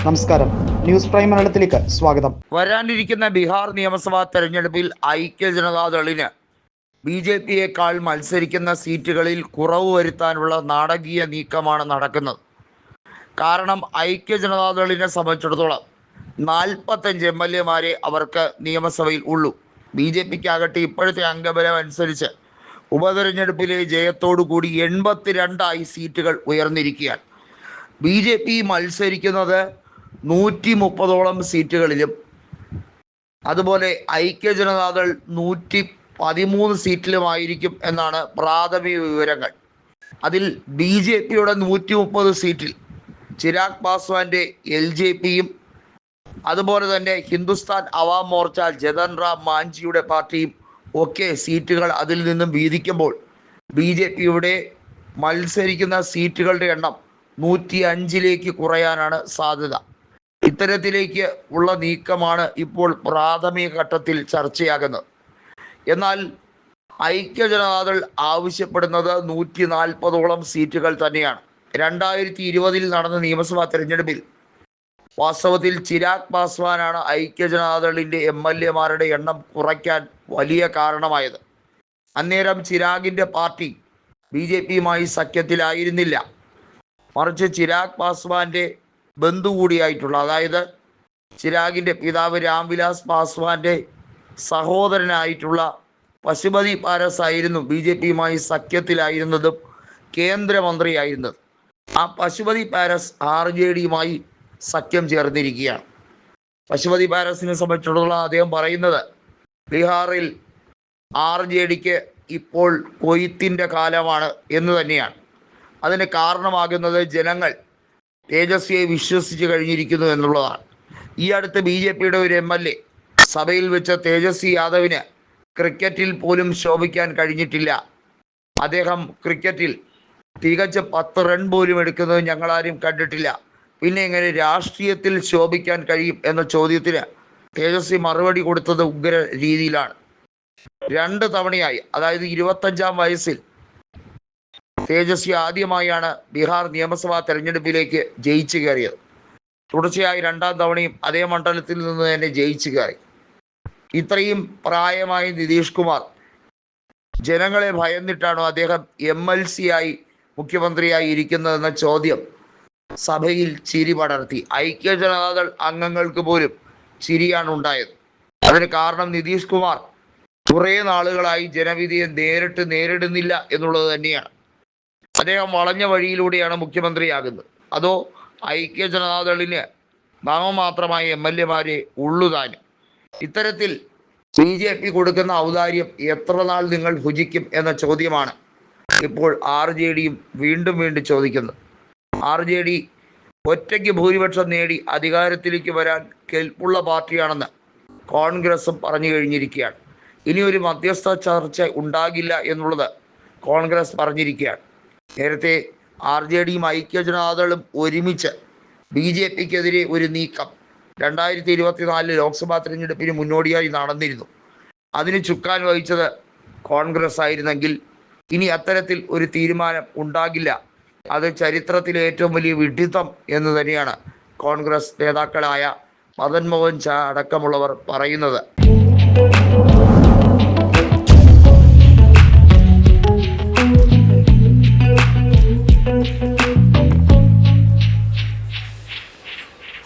നമസ്കാരം, news prime മലയാളത്തിലേക്ക് സ്വാഗതം. വരാനിരിക്കുന്ന ബീഹാർ നിയമസഭാ തെരഞ്ഞെടുപ്പിൽ ഐക്യ ജനതാദളിന് BJPയേക്കാൾ മത്സരിക്കുന്ന സീറ്റുകളിൽ കുറവ് വരുത്താനുള്ള നാടകീയ നീക്കമാണ് നടക്കുന്നത്. കാരണം ഐക്യ ജനതാദളിനെ സംബന്ധിച്ചിടത്തോളം 45 MLA-മാരെ അവർക്ക് നിയമസഭയിൽ ഉള്ളൂ. BJPക്കാകട്ടെ ഇപ്പോഴത്തെ അംഗബലം അനുസരിച്ച് ഉപതെരഞ്ഞെടുപ്പിലെ ജയത്തോടു കൂടി 82 സീറ്റുകൾ ഉയർന്നിരിക്കുകയാണ്. BJP മത്സരിക്കുന്നത് 130ഓളം സീറ്റുകളിലും അതുപോലെ ഐക്യ ജനതാദൾ 113 സീറ്റിലുമായിരിക്കും എന്നാണ് പ്രാഥമിക വിവരങ്ങൾ. അതിൽ BJPയുടെ 130 സീറ്റിൽ ചിരാഗ് പാസ്വാന്റെ LJPയും അതുപോലെ തന്നെ ഹിന്ദുസ്ഥാൻ അവാം മോർച്ച ജതൻ റാം മാഞ്ചിയുടെ പാർട്ടിയും ഒക്കെ സീറ്റുകൾ അതിൽ നിന്നും വീതിക്കുമ്പോൾ BJPയുടെ മത്സരിക്കുന്ന സീറ്റുകളുടെ എണ്ണം 105ലേക്ക് കുറയാനാണ് സാധ്യത. ഇത്തരത്തിലേക്ക് ഉള്ള നീക്കമാണ് ഇപ്പോൾ പ്രാഥമിക ഘട്ടത്തിൽ ചർച്ചയാകുന്നത്. എന്നാൽ ഐക്യ ജനതാദൾ ആവശ്യപ്പെടുന്നത് 140ഓളം സീറ്റുകൾ തന്നെയാണ്. 2020 നടന്ന നിയമസഭാ തെരഞ്ഞെടുപ്പിൽ വാസ്തവത്തിൽ ചിരാഗ് പാസ്വാനാണ് ഐക്യ ജനതാദളിൻ്റെ MLA-മാരുടെ എണ്ണം കുറയ്ക്കാൻ വലിയ കാരണമായത്. അന്നേരം ചിരാഗിൻ്റെ പാർട്ടി BJPയുമായി സഖ്യത്തിലായിരുന്നില്ല, മറിച്ച് ചിരാഗ് പാസ്വാന്റെ ബന്ധു കൂടിയായിട്ടുള്ള, അതായത് ചിരാഗിൻ്റെ പിതാവ് രാംവിലാസ് പാസ്വാന്റെ സഹോദരനായിട്ടുള്ള പശുപതി പാരസ് ആയിരുന്നു BJPയുമായി സഖ്യത്തിലായിരുന്നതും കേന്ദ്രമന്ത്രിയായിരുന്നത്. ആ പശുപതി പാരസ് RJDയുമായി സഖ്യം ചേർന്നിരിക്കുകയാണ്. പശുപതി പാരസിനെ സംബന്ധിച്ചിടത്തോളം അദ്ദേഹം പറയുന്നത് ബീഹാറിൽ RJDക്ക് ഇപ്പോൾ കൊയ്ത്തിൻ്റെ കാലമാണ് എന്ന് തന്നെയാണ്. അതിന് കാരണമാകുന്നത് ജനങ്ങൾ തേജസ്വിയെ വിശ്വസിച്ച് കഴിഞ്ഞിരിക്കുന്നു എന്നുള്ളതാണ്. ഈ അടുത്ത് BJPയുടെ ഒരു MLA സഭയിൽ വെച്ച് തേജസ്വി യാദവിന് ക്രിക്കറ്റിൽ പോലും ശോഭിക്കാൻ കഴിഞ്ഞിട്ടില്ല, അദ്ദേഹം ക്രിക്കറ്റിൽ തികച്ച 10 റൺ പോലും എടുക്കുന്നത് ഞങ്ങളാരും കണ്ടിട്ടില്ല, പിന്നെ എങ്ങനെ രാഷ്ട്രീയത്തിൽ ശോഭിക്കാൻ കഴിയും എന്ന ചോദ്യത്തിന് തേജസ്വി മറുപടി കൊടുത്തത് ഉഗ്ര രീതിയിലാണ്. 2 തവണയായി, അതായത് 25-ാം വയസ്സിൽ തേജസ്വി ആദ്യമായാണ് ബീഹാർ നിയമസഭാ തെരഞ്ഞെടുപ്പിലേക്ക് ജയിച്ചു കയറിയത്. തുടർച്ചയായി 2ാം തവണയും അതേ മണ്ഡലത്തിൽ നിന്ന് തന്നെ ജയിച്ചു കയറി. ഇത്രയും പ്രായമായ നിതീഷ് കുമാർ ജനങ്ങളെ ഭയന്നിട്ടാണോ അദ്ദേഹം MLC-ആയി മുഖ്യമന്ത്രിയായി ഇരിക്കുന്നതെന്ന ചോദ്യം സഭയിൽ ചിരി പടർത്തി. ഐക്യ ജനതാദൾ അംഗങ്ങൾക്ക് പോലും ചിരിയാണ് ഉണ്ടായത്. അതിന് കാരണം നിതീഷ് കുമാർ കുറേ നാളുകളായി ജനവിധിയെ നേരിടുന്നില്ല എന്നുള്ളത് തന്നെയാണ്. അദ്ദേഹം വളഞ്ഞ വഴിയിലൂടെയാണ് മുഖ്യമന്ത്രിയാകുന്നത്. അതോ ഐക്യ ജനതാദളിന് നാമമാത്രമായ MLA-മാരെ ഉള്ളുതാനും. ഇത്തരത്തിൽ BJP കൊടുക്കുന്ന ഔദാര്യം എത്ര നാൾ നിങ്ങൾ ഭുജിക്കും എന്ന ചോദ്യമാണ് ഇപ്പോൾ RJDയും വീണ്ടും ചോദിക്കുന്നത്. RJD ഒറ്റയ്ക്ക് ഭൂരിപക്ഷം നേടി അധികാരത്തിലേക്ക് വരാൻ കെൽപ്പുള്ള പാർട്ടിയാണെന്ന് കോൺഗ്രസും പറഞ്ഞു കഴിഞ്ഞിരിക്കുകയാണ്. ഇനി ഒരു മധ്യസ്ഥ ചർച്ച ഉണ്ടാകില്ല എന്നുള്ളത് കോൺഗ്രസ് പറഞ്ഞിരിക്കുകയാണ്. നേരത്തെ RJDയും ഐക്യ ജനതാദളും ഒരുമിച്ച് BJPക്കെതിരെ ഒരു നീക്കം 2024 ലോക്സഭാ തെരഞ്ഞെടുപ്പിന് മുന്നോടിയായി നടന്നിരുന്നു. അതിന് ചുക്കാൻ വഹിച്ചത് കോൺഗ്രസ് ആയിരുന്നെങ്കിൽ ഇനി അത്തരത്തിൽ ഒരു തീരുമാനം ഉണ്ടാകില്ല. അത് ചരിത്രത്തിലെ ഏറ്റവും വലിയ വിഡ്ഢിത്തം എന്ന് തന്നെയാണ് കോൺഗ്രസ് നേതാക്കളായ മദൻ മോഹൻ ഝാ അടക്കമുള്ളവർ പറയുന്നത്.